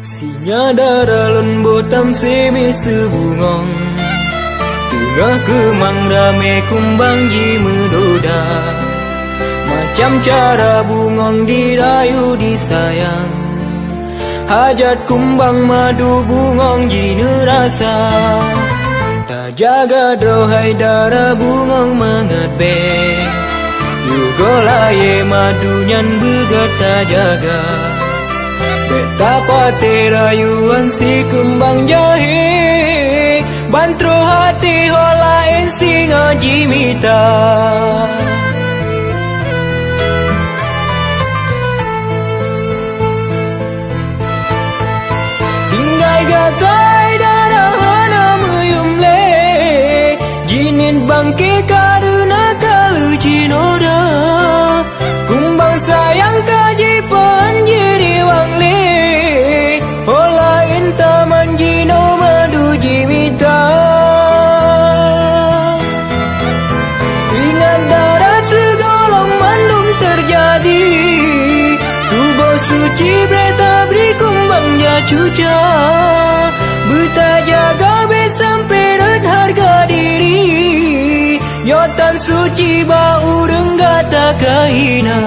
Sinya daralun botam semi sebungong tengah kemang rame kumbang ji medoda. Macam cara bungong dirayu disayang, hajat kumbang madu bungong ji nerasa. Tak jaga drohai darah bungong mangat be, yugolaye madunyan begat tak jaga. Betapa terayuan si kembang jahe, bantro hati holain singa jimita. Tinggai gatai darah hana meyumle, jinin bangke karena kalu cinoda. Kumbang sayang kaji panjiri wangle, holain taman jino madu jimita. Ingat darah segolong mandum terjadi, tubuh suci berita beri kumbang jacuca. Buta jaga sampai red harga diri, yotan suci bau renggata kahina.